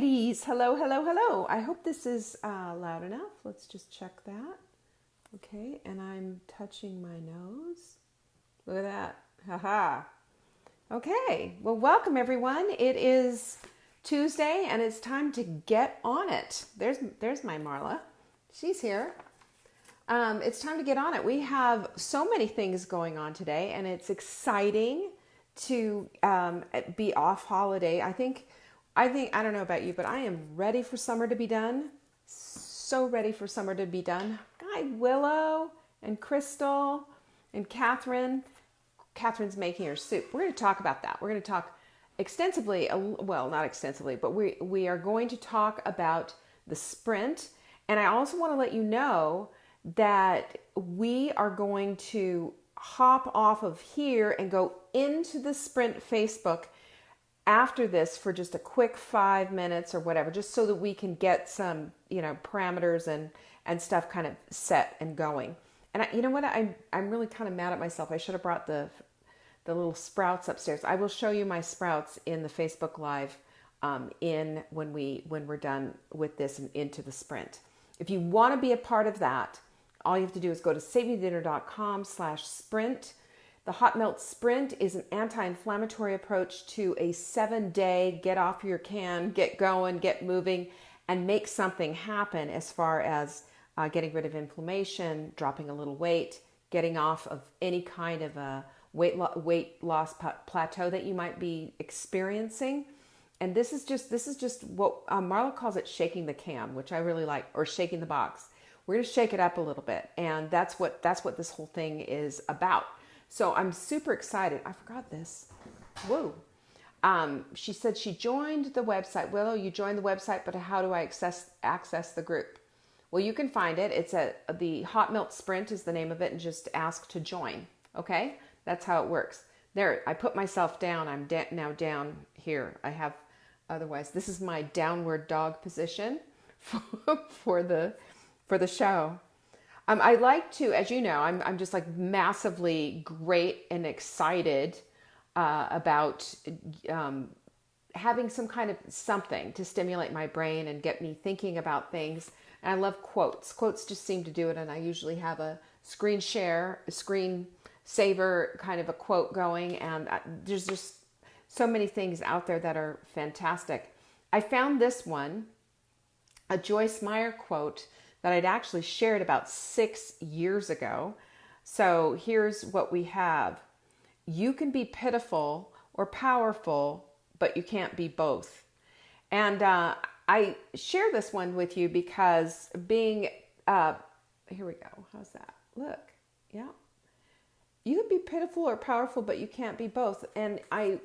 ladies. Hello, hello, hello. I hope this is loud enough. Let's just check that. Okay, and I'm touching my nose. Look at that. Haha. Okay, well, welcome everyone. It is Tuesday and it's time to get on it. There's my Marla. She's here. It's time to get on it. We have so many things going on today and it's exciting to be off holiday. I don't know about you, but I am ready for summer to be done. So ready for summer to be done. Hi, Willow and Crystal and Catherine. Catherine's making her soup. We're going to talk about that. We're going to talk extensively, well, not extensively, but we are going to talk about the sprint. And I also want to let you know that we are going to hop off of here and go into the sprint Facebook after this for just a quick 5 minutes or whatever, just so that we can get some, parameters and stuff kind of set and going. And you know what? I'm really kind of mad at myself. I should have brought the little sprouts upstairs. I will show you my sprouts in the Facebook Live when we're done with this and into the sprint. If you want to be a part of that, all you have to do is go to saveyourdinner.com/sprint. The Hot Melt Sprint is an anti-inflammatory approach to a 7-day get off your can, get going, get moving, and make something happen as far as getting rid of inflammation, dropping a little weight, getting off of any kind of a weight loss plateau that you might be experiencing. And this is just what Marla calls it, shaking the can, which I really like, or shaking the box. We're going to shake it up a little bit, and that's what this whole thing is about. So I'm super excited. I forgot this. Whoa. She said she joined the website. Willow, you joined the website, but how do I access the group? Well, you can find it. It's the Hot Melt Sprint is the name of it, and just ask to join. Okay? That's how it works. There, I put myself down. I'm now down here. Otherwise, this is my downward dog position for the show. I like to, as you know, I'm just like massively great and excited about having some kind of something to stimulate my brain and get me thinking about things. And I love quotes. Quotes just seem to do it. And I usually have a screen saver kind of a quote going. And there's just so many things out there that are fantastic. I found this one, a Joyce Meyer quote that I'd actually shared about 6 years ago. So here's what we have. You can be pitiful or powerful, but you can't be both. And I share this one with you because being, here we go. How's that? Look, yeah. You can be pitiful or powerful, but you can't be both. And I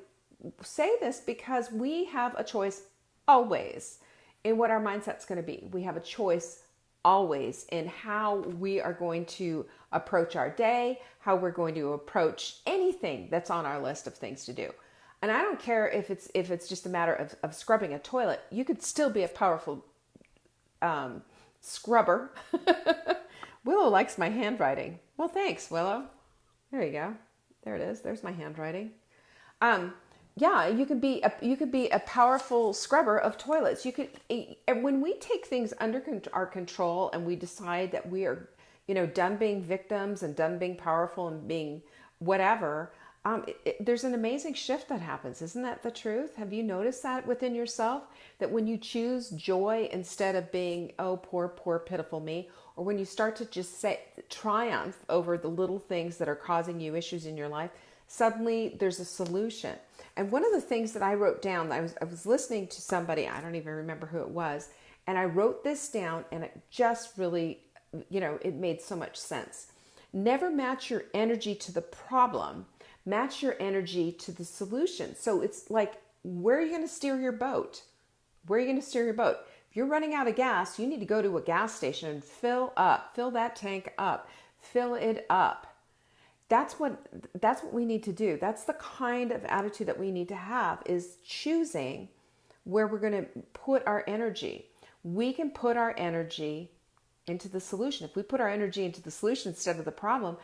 say this because we have a choice always in what our mindset's going to be. We have a choice always in how we are going to approach our day, how we're going to approach anything that's on our list of things to do. And I don't care if it's just a matter of scrubbing a toilet. You could still be a powerful scrubber. Willow likes my handwriting. Well, thanks, Willow. There you go. There it is. There's my handwriting. Yeah, you could be a powerful scrubber of toilets. And when we take things under our control and we decide that we are, done being victims and done being powerful and being whatever, there's an amazing shift that happens. Isn't that the truth? Have you noticed that within yourself? That when you choose joy instead of being, oh, poor, poor, pitiful me, or when you start to just say triumph over the little things that are causing you issues in your life, suddenly there's a solution. And one of the things that I wrote down, I was listening to somebody, I don't even remember who it was, and I wrote this down and it just really, it made so much sense. Never match your energy to the problem, match your energy to the solution. So it's like, where are you going to steer your boat? Where are you going to steer your boat? If you're running out of gas, you need to go to a gas station and fill that tank up, fill it up. That's what we need to do. That's the kind of attitude that we need to have, is choosing where we're going to put our energy. We can put our energy into the solution. If we put our energy into the solution instead of the problem,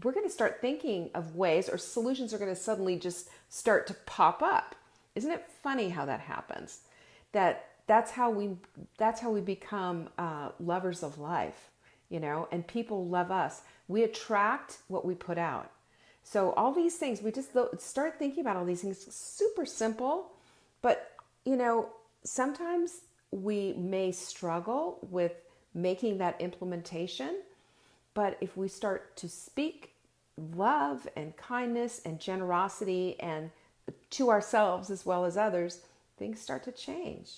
we're going to start thinking of ways, or solutions are going to suddenly just start to pop up. Isn't it funny how that happens? that's how we become lovers of life, and people love us. We attract what we put out. So all these things, we just start thinking about all these things, super simple, but sometimes we may struggle with making that implementation. But if we start to speak love and kindness and generosity and to ourselves as well as others, things start to change.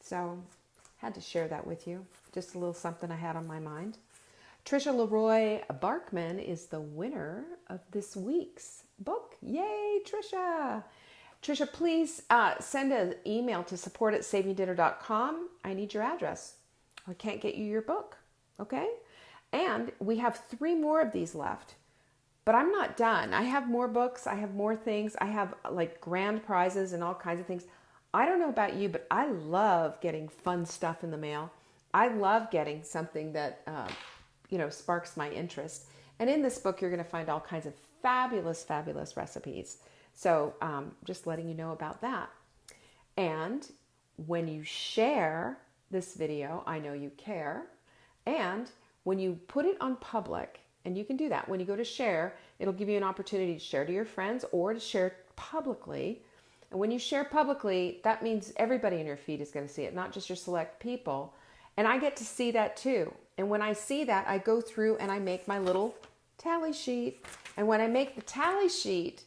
So had to share that with you. Just a little something I had on my mind. Trisha Leroy Barkman is the winner of this week's book. Yay, Trisha! Trisha, please send an email to support@savingdinner.com. I need your address. I can't get you your book, okay? And we have 3 more of these left. But I'm not done. I have more books. I have more things. I have like grand prizes and all kinds of things. I don't know about you, but I love getting fun stuff in the mail. I love getting something that, sparks my interest. And in this book, you're going to find all kinds of fabulous, fabulous recipes. So just letting you know about that. And when you share this video, I know you care. And when you put it on public, and you can do that. When you go to share, it'll give you an opportunity to share to your friends or to share publicly. And when you share publicly, that means everybody in your feed is going to see it, not just your select people. And I get to see that too. And when I see that, I go through and I make my little tally sheet. And when I make the tally sheet,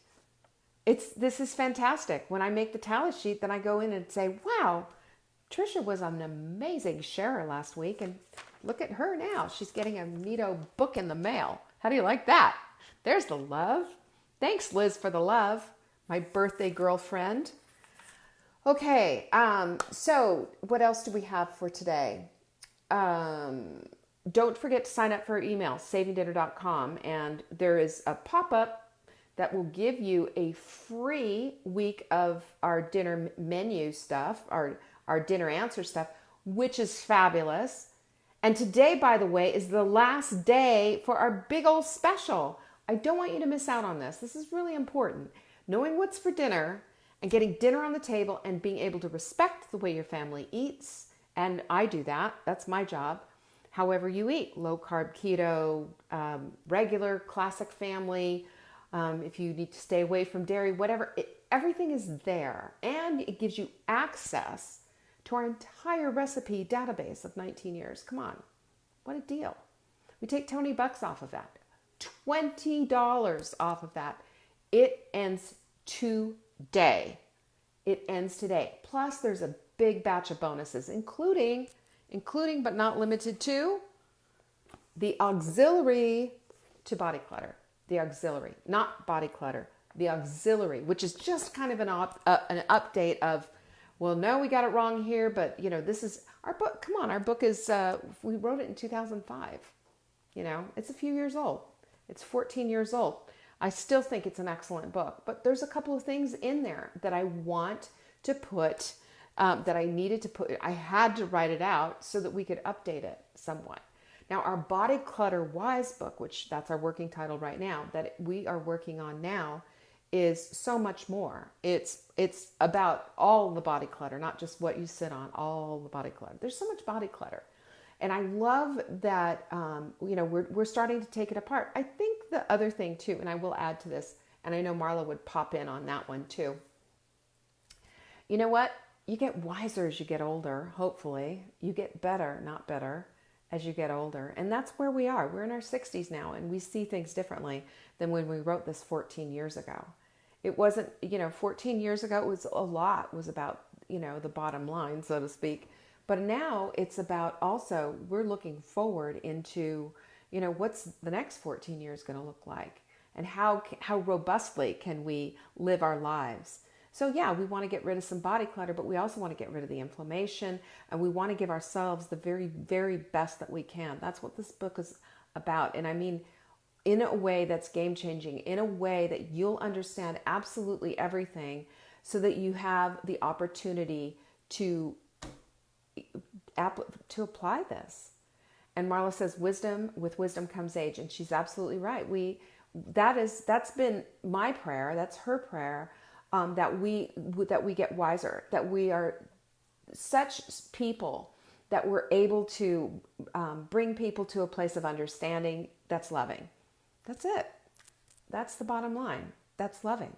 this is fantastic. When I make the tally sheet, then I go in and say, wow, Trisha was an amazing sharer last week. And look at her now. She's getting a neato book in the mail. How do you like that? There's the love. Thanks, Liz, for the love. My birthday girlfriend. Okay, so what else do we have for today? Don't forget to sign up for our email, savingdinner.com. And there is a pop-up that will give you a free week of our dinner menu stuff, our dinner answer stuff, which is fabulous. And today, by the way, is the last day for our big old special. I don't want you to miss out on this. This is really important. Knowing what's for dinner and getting dinner on the table and being able to respect the way your family eats. And I do that. That's my job. However you eat, low carb, keto, regular, classic family. If you need to stay away from dairy, whatever, everything is there. And it gives you access to our entire recipe database of 19 years. Come on. What a deal. We take $20 off of that. $20 off of that. It ends today. It ends today. Plus, there's a big batch of bonuses, including but not limited to the auxiliary to body clutter. The auxiliary, not body clutter. The auxiliary, which is just kind of an update of, well, no, we got it wrong here, but this is our book. Come on, our book is, we wrote it in 2005. It's a few years old. It's 14 years old. I still think it's an excellent book, but there's a couple of things in there that I want to put, that I needed to put. I had to write it out so that we could update it somewhat. Now, our Body Clutter Wise book, which that's our working title right now, that we are working on now, is so much more. It's about all the body clutter, not just what you sit on, all the body clutter. There's so much body clutter. And I love that, we're starting to take it apart. I think the other thing too, and I will add to this, and I know Marla would pop in on that one too. You know what? You get wiser as you get older, hopefully. You get better, not better, as you get older. And that's where we are. We're in our 60s now, and we see things differently than when we wrote this 14 years ago. It wasn't, 14 years ago, it was a lot. It was about, the bottom line, so to speak. But now it's about also, we're looking forward into, what's the next 14 years going to look like? And how robustly can we live our lives? So yeah, we want to get rid of some body clutter, but we also want to get rid of the inflammation, and we want to give ourselves the very, very best that we can. That's what this book is about. And I mean, in a way that's game-changing, in a way that you'll understand absolutely everything, so that you have the opportunity to apply this. And Marla says, with wisdom comes age, and she's absolutely right. That's been my prayer. That's her prayer. That we get wiser. That we are such people that we're able to bring people to a place of understanding that's loving. That's it. That's the bottom line. That's loving.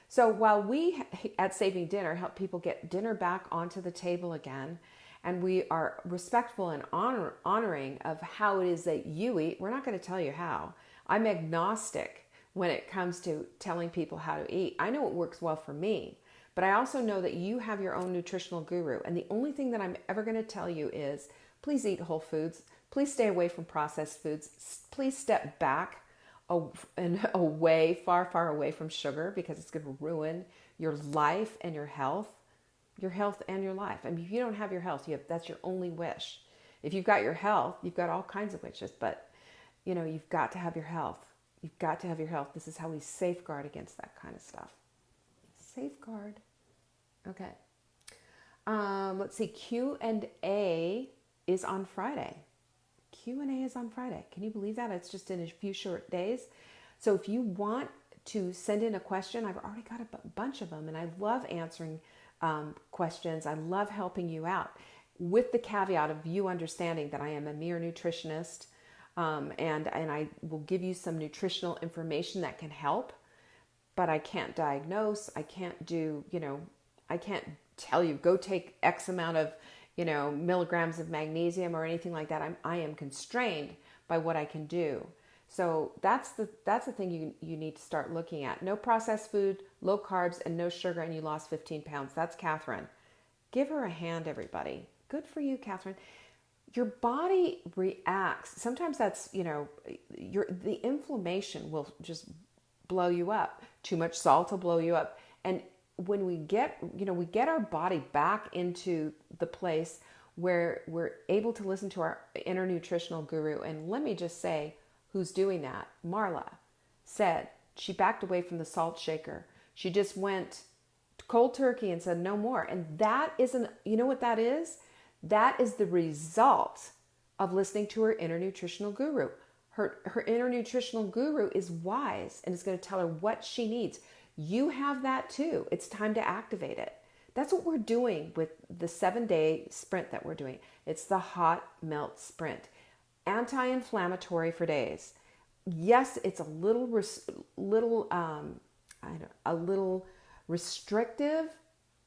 So while we at Saving Dinner help people get dinner back onto the table again, and we are respectful and honoring of how it is that you eat, we're not going to tell you how. I'm agnostic when it comes to telling people how to eat. I know what works well for me, but I also know that you have your own nutritional guru. And the only thing that I'm ever going to tell you is please eat whole foods. Please stay away from processed foods. Please step back and away, far, far away from sugar, because it's going to ruin your life and your health and your life. I mean, if you don't have your health, that's your only wish. If you've got your health, you've got all kinds of wishes, but you've got to have your health. You've got to have your health. This is how we safeguard against that kind of stuff. Safeguard. Okay. Let's see. Q&A is on Friday. Q&A is on Friday. Can you believe that? It's just in a few short days. So if you want to send in a question, I've already got a bunch of them, and I love answering questions. I love helping you out, with the caveat of you understanding that I am a mere nutritionist, and I will give you some nutritional information that can help, but I can't diagnose. I can't do, I can't tell you go take X amount of milligrams of magnesium or anything like that. I am constrained by what I can do. So that's the thing you need to start looking at. No processed food, low carbs, and no sugar, and you lost 15 pounds. That's Catherine. Give her a hand, everybody. Good for you, Catherine. Your body reacts. Sometimes that's, the inflammation will just blow you up. Too much salt will blow you up. And when we get our body back into the place where we're able to listen to our inner nutritional guru. And let me just say who's doing that. Marla said she backed away from the salt shaker. She just went cold turkey and said no more. And that isn't, you know what that is? That is the result of listening to her inner nutritional guru. Her inner nutritional guru is wise and is going to tell her what she needs. You have that too. It's time to activate it. That's what we're doing with the 7-day sprint that we're doing. It's the hot melt sprint. Anti-inflammatory for days. Yes, it's a little restrictive,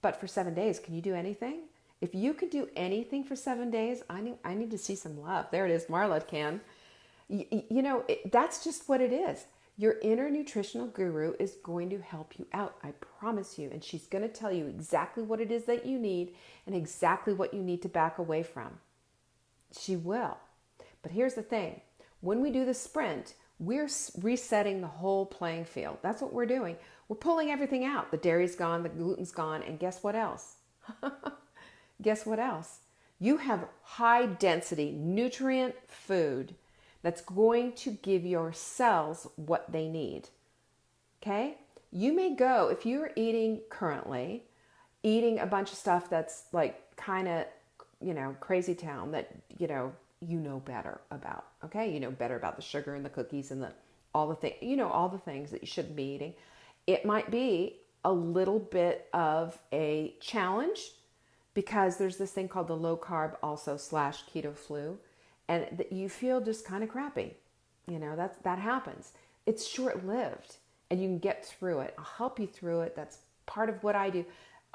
but for 7 days, can you do anything? If you could do anything for 7 days, I need to see some love. There it is. Marla can. That's just what it is. Your inner nutritional guru is going to help you out. I promise you. And she's going to tell you exactly what it is that you need and exactly what you need to back away from. She will. But here's the thing. When we do the sprint, we're resetting the whole playing field. That's what we're doing. We're pulling everything out. The dairy's gone, the gluten's gone, and guess what else? Guess what else? You have high density nutrient food that's going to give your cells what they need. Okay? You may go, if you're currently eating a bunch of stuff that's like kind of, crazy town that, you know better about. Okay? You know better about the sugar and the cookies and all the things that you shouldn't be eating. It might be a little bit of a challenge because there's this thing called the low carb also / keto flu. And that you feel just kind of crappy. That happens. It's short-lived and you can get through it. I'll help you through it. That's part of what I do.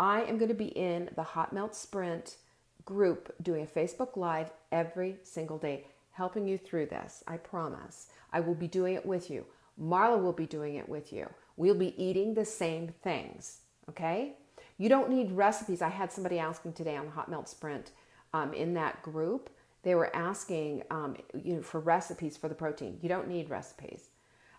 I am going to be in the Hot Melt Sprint group doing a Facebook Live every single day, helping you through this. I promise. I will be doing it with you. Marla will be doing it with you. We'll be eating the same things. Okay? You don't need recipes. I had somebody asking today on the Hot Melt Sprint in that group. They were asking for recipes for the protein. You don't need recipes.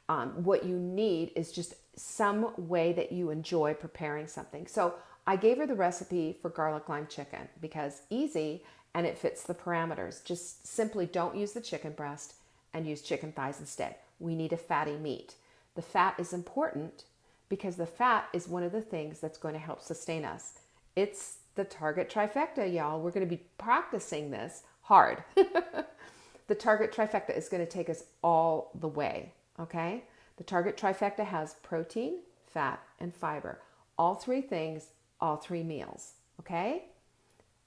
What you need is just some way that you enjoy preparing something. So I gave her the recipe for garlic lime chicken because easy and it fits the parameters. Just simply don't use the chicken breast and use chicken thighs instead. We need a fatty meat. The fat is important because the fat is one of the things that's going to help sustain us. It's the target trifecta, y'all. We're going to be practicing this hard. The target trifecta is going to take us all the way, okay? The target trifecta has protein, fat, and fiber. All three things, all 3 meals, okay?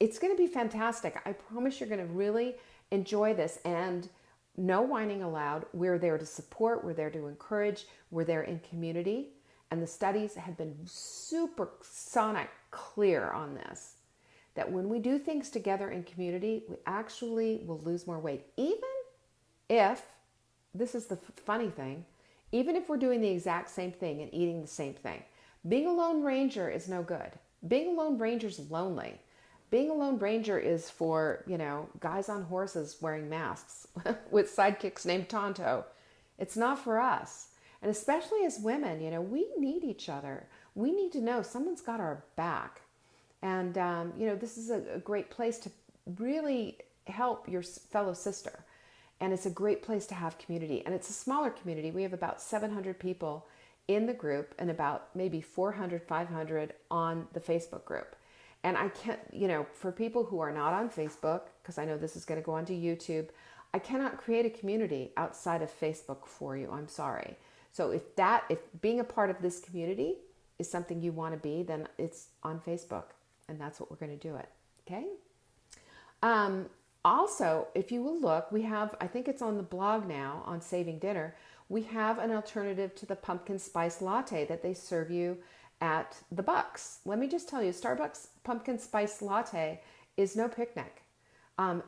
it's going to be fantastic. I promise you're going to really enjoy this. And no whining allowed. We're there to support. We're there to encourage. We're there in community. And the studies have been super sonic clear on this, that when we do things together in community, we actually will lose more weight. Even if, this is the funny thing, even if we're doing the exact same thing and eating the same thing. Being a Lone Ranger is no good. Being a Lone Ranger is lonely. Being a Lone Ranger is for, guys on horses wearing masks with sidekicks named Tonto. It's not for us. And especially as women, we need each other. We need to know someone's got our back. And, this is a great place to really help your fellow sister. And it's a great place to have community. And it's a smaller community. We have about 700 people in the group and about maybe 400, 500 on the Facebook group. And I can't, for people who are not on Facebook, because I know this is going to go onto YouTube, I cannot create a community outside of Facebook for you. I'm sorry. So if being a part of this community is something you want to be, then it's on Facebook. And that's what we're going to do it. Okay? Also, if you will look, we have, I think it's on the blog now on Saving Dinner, we have an alternative to the pumpkin spice latte that they serve you at the Bucks. Let me just tell you, Starbucks pumpkin spice latte is no picnic.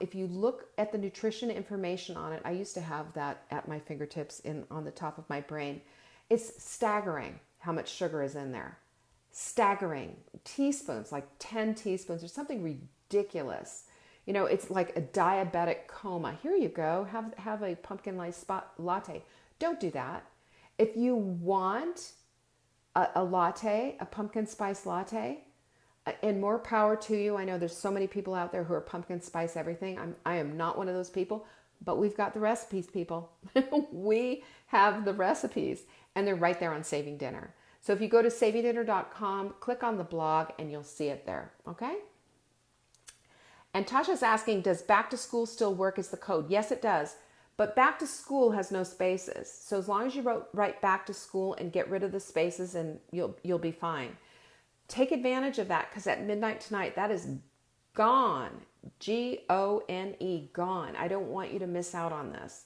If you look at the nutrition information on it, I used to have that at my fingertips on the top of my brain. It's staggering how much sugar is in there. Staggering. Teaspoons, like 10 teaspoons or something ridiculous. It's like a diabetic coma. Here you go. Have a pumpkin latte. Don't do that. If you want a latte, a pumpkin spice latte, and more power to you. I know there's so many people out there who are pumpkin spice everything. I am not one of those people, but we've got the recipes, people. We have the recipes, and they're right there on Saving Dinner. So if you go to savingdinner.com, click on the blog, and you'll see it there, okay? And Tasha's asking, does back to school still work as the code? Yes, it does. But back to school has no spaces. So as long as you write back to school and get rid of the spaces, and you'll be fine. Take advantage of that, because at midnight tonight, that is gone. Gone, gone. I don't want you to miss out on this.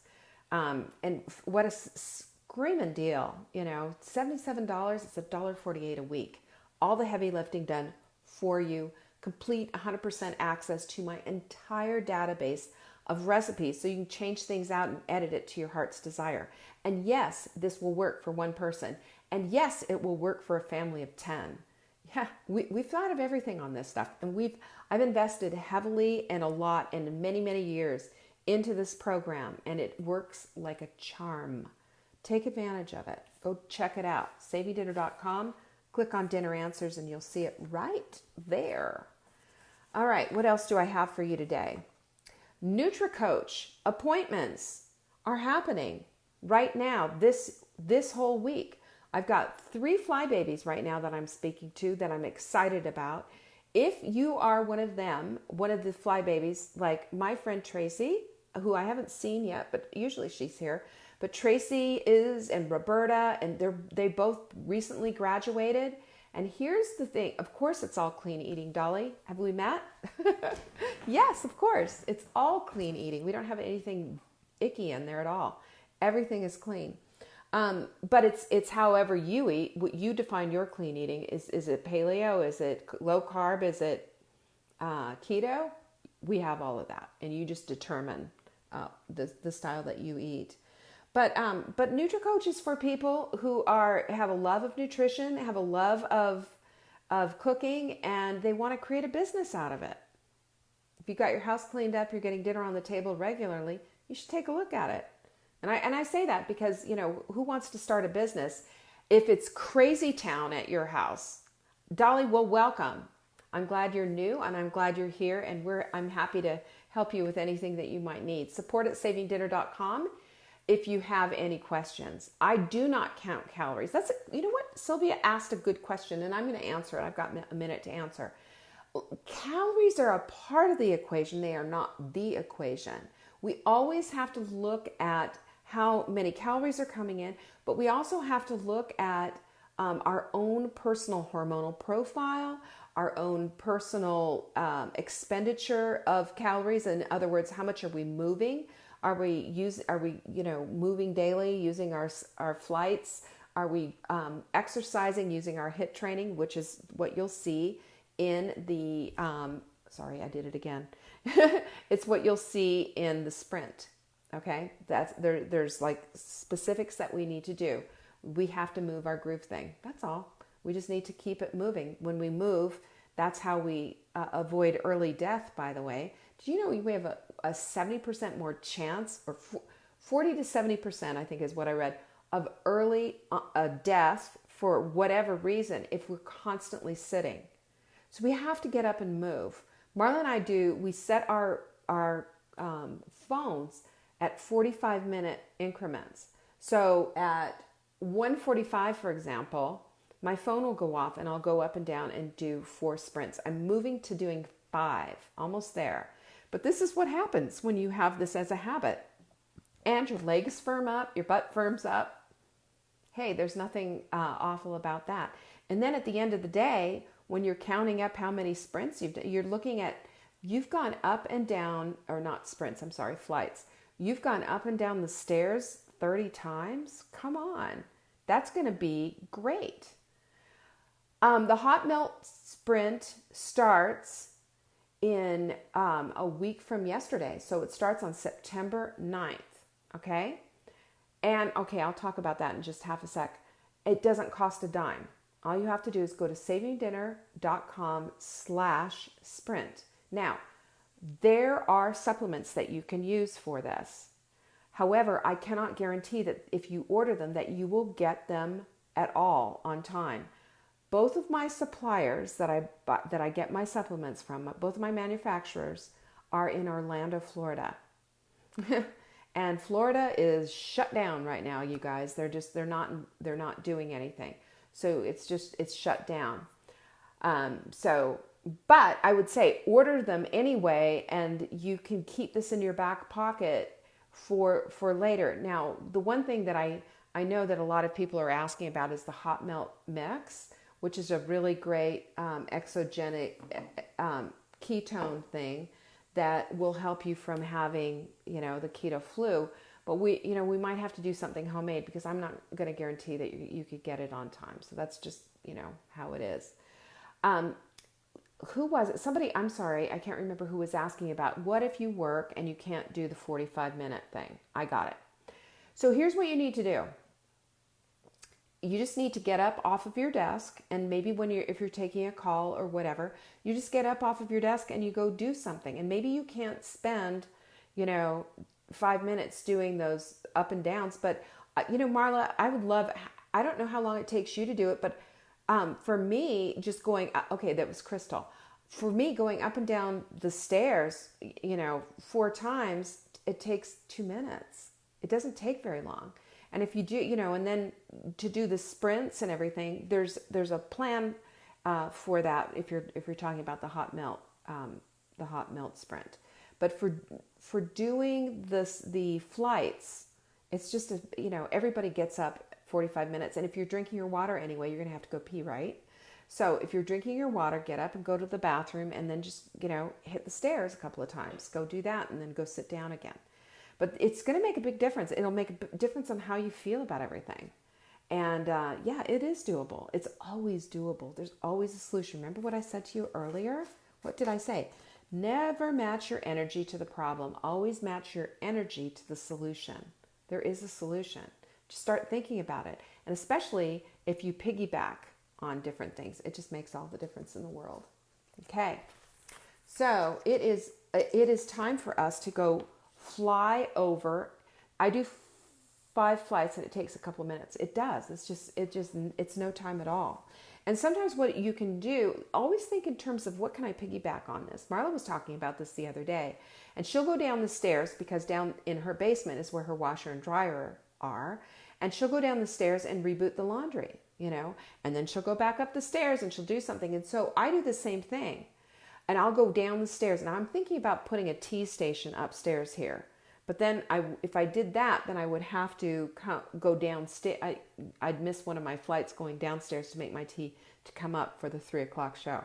And what a screaming deal. $77, it's $1.48 a week. All the heavy lifting done for you. Complete 100% access to my entire database of recipes, so you can change things out and edit it to your heart's desire. And yes, this will work for one person. And yes, it will work for a family of 10. Yeah, we've thought of everything on this stuff. And I've invested heavily and a lot and many, many years into this program. And it works like a charm. Take advantage of it. Go check it out. SavingDinner.com. Click on Dinner Answers and you'll see it right there. All right, what else do I have for you today? NutriCoach appointments are happening right now this whole week. I've got 3 fly babies right now that I'm speaking to that I'm excited about. If you are one of them, one of the fly babies, like my friend Tracy, who I haven't seen yet, but usually she's here. But Tracy is, and Roberta, and they both recently graduated. And here's the thing. Of course, it's all clean eating, Dolly. Have we met? Yes, of course. It's all clean eating. We don't have anything icky in there at all. Everything is clean. But it's however you eat. What you define your clean eating. Is it paleo? Is it low carb? Is it keto? We have all of that. And you just determine the style that you eat. But NutriCoach is for people who have a love of nutrition, have a love of cooking, and they want to create a business out of it. If you got your house cleaned up, you're getting dinner on the table regularly, you should take a look at it. And I say that because, who wants to start a business? If it's crazy town at your house, Dolly will welcome. I'm glad you're new and I'm glad you're here, and I'm happy to help you with anything that you might need. Support at savingdinner.com if you have any questions. I do not count calories. You know what? Sylvia asked a good question and I'm going to answer it. I've got a minute to answer. Calories are a part of the equation. They are not the equation. We always have to look at how many calories are coming in, but we also have to look at our own personal hormonal profile, our own personal expenditure of calories. In other words, how much are we moving? Are we moving daily using our flights? Are we exercising using our HIIT training, which is what you'll see in the, sorry, I did it again. It's what you'll see in the sprint. Okay. There's like specifics that we need to do. We have to move our groove thing. That's all. We just need to keep it moving. When we move, that's how we avoid early death, by the way. Do you know we have a 70% more chance, or 40 to 70%, I think is what I read, of early death for whatever reason if we're constantly sitting. So we have to get up and move. Marla and I we set our phones at 45-minute increments. So at 1:45, for example, my phone will go off and I'll go up and down and do 4 sprints. I'm moving to doing 5, almost there. But this is what happens when you have this as a habit. And your legs firm up, your butt firms up. Hey, there's nothing awful about that. And then at the end of the day, when you're counting up how many sprints you've done, you're looking at, you've gone up and down, or not sprints, I'm sorry, flights. You've gone up and down the stairs 30 times. Come on. That's going to be great. The hot melt sprint starts in a week from yesterday. So it starts on September 9th. Okay. And okay, I'll talk about that in just half a sec. It doesn't cost a dime. All you have to do is go to savingdinner.com/sprint. Now, there are supplements that you can use for this. However, I cannot guarantee that if you order them, that you will get them at all on time. Both of my suppliers that I get my supplements from, both of my manufacturers, are in Orlando, Florida. And Florida is shut down right now, you guys. They're not doing anything. So it's shut down. But I would say order them anyway, and you can keep this in your back pocket for later. Now, the one thing that I know that a lot of people are asking about is the hot melt mix, which is a really great exogenic ketone thing that will help you from having, the keto flu. But we might have to do something homemade because I'm not going to guarantee that you could get it on time. So that's just, how it is. Who was it? Somebody, I'm sorry, I can't remember who was asking about what if you work and you can't do the 45-minute thing. I got it. So here's what you need to do. You just need to get up off of your desk, and maybe if you're taking a call or whatever, you just get up off of your desk and you go do something. And maybe you can't spend, 5 minutes doing those up and downs, but Marla, I don't know how long it takes you to do it, but for me, just going, okay, that was Crystal. For me, going up and down the stairs, 4 times, it takes 2 minutes. It doesn't take very long. And if you do, and then to do the sprints and everything, there's a plan for that. If you're talking about the hot melt sprint, but for doing the flights, it's just everybody gets up 45 minutes. And if you're drinking your water anyway, you're going to have to go pee, right? So if you're drinking your water, get up and go to the bathroom, and then just hit the stairs a couple of times. Go do that, and then go sit down again. But it's going to make a big difference. It'll make a difference on how you feel about everything. And it is doable. It's always doable. There's always a solution. Remember what I said to you earlier? What did I say? Never match your energy to the problem. Always match your energy to the solution. There is a solution. Just start thinking about it. And especially if you piggyback on different things, it just makes all the difference in the world. Okay. So it is time for us to go fly over. I do 5 flights and it takes a couple of minutes. It does. It's no time at all. And sometimes what you can do, always think in terms of what can I piggyback on this? Marla was talking about this the other day, and she'll go down the stairs because down in her basement is where her washer and dryer are. And she'll go down the stairs and reboot the laundry, and then she'll go back up the stairs and she'll do something. And so I do the same thing. And I'll go down the stairs, and I'm thinking about putting a tea station upstairs here. But then if I did that, then I would have to go downstairs. I'd miss one of my flights going downstairs to make my tea to come up for the 3:00 show.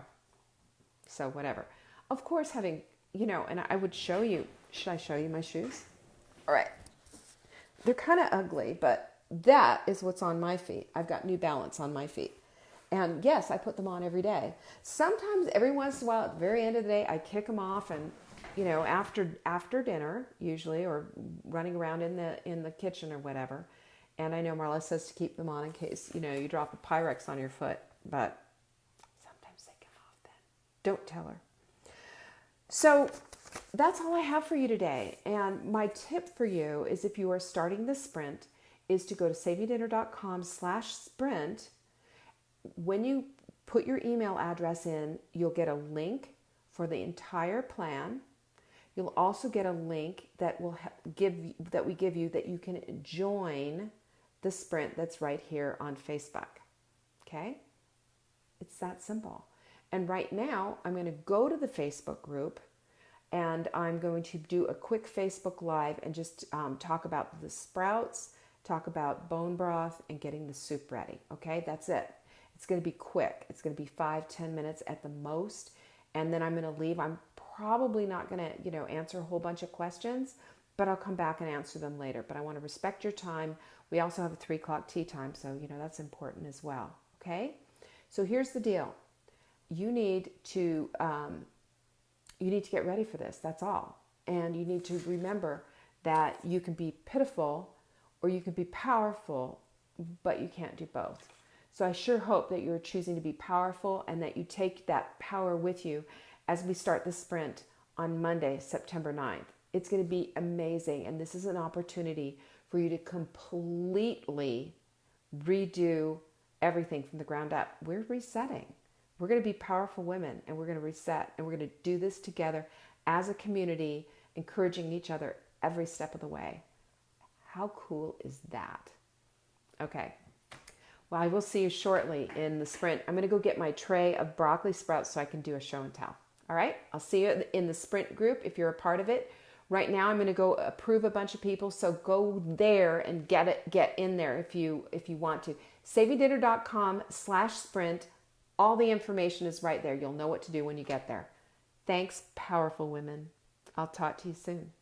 So whatever. Of course, having, and I would show you, should I show you my shoes? All right. They're kind of ugly, but that is what's on my feet. I've got New Balance on my feet. And yes, I put them on every day. Sometimes every once in a while at the very end of the day, I kick them off and, after dinner usually, or running around in the kitchen or whatever. And I know Marla says to keep them on in case, you drop a Pyrex on your foot, but sometimes they come off then. Don't tell her. So that's all I have for you today. And my tip for you is, if you are starting the sprint, is to go to savingdinner.com/sprint. When you put your email address in, you'll get a link for the entire plan. You'll also get a link that we give you that you can join the sprint that's right here on Facebook. Okay? It's that simple. And right now, I'm going to go to the Facebook group, and I'm going to do a quick Facebook Live and just talk about the sprouts, talk about bone broth, and getting the soup ready. Okay? That's it. It's going to be quick. It's going to be 5-10 minutes at the most. And then I'm going to leave. I'm probably not going to, answer a whole bunch of questions, but I'll come back and answer them later. But I want to respect your time. We also have a 3 o'clock tea time, so, that's important as well. Okay? So here's the deal. You need to get ready for this. That's all. And you need to remember that you can be pitiful or you can be powerful, but you can't do both. So I sure hope that you're choosing to be powerful and that you take that power with you as we start the sprint on Monday, September 9th. It's going to be amazing. And this is an opportunity for you to completely redo everything from the ground up. We're resetting. We're going to be powerful women, and we're going to reset, and we're going to do this together as a community, encouraging each other every step of the way. How cool is that? Okay. Well, I will see you shortly in the sprint. I'm going to go get my tray of broccoli sprouts so I can do a show and tell. All right? I'll see you in the sprint group if you're a part of it. Right now, I'm going to go approve a bunch of people, so go there and get in there if you want to. savingdinner.com/sprint. All the information is right there. You'll know what to do when you get there. Thanks, powerful women. I'll talk to you soon.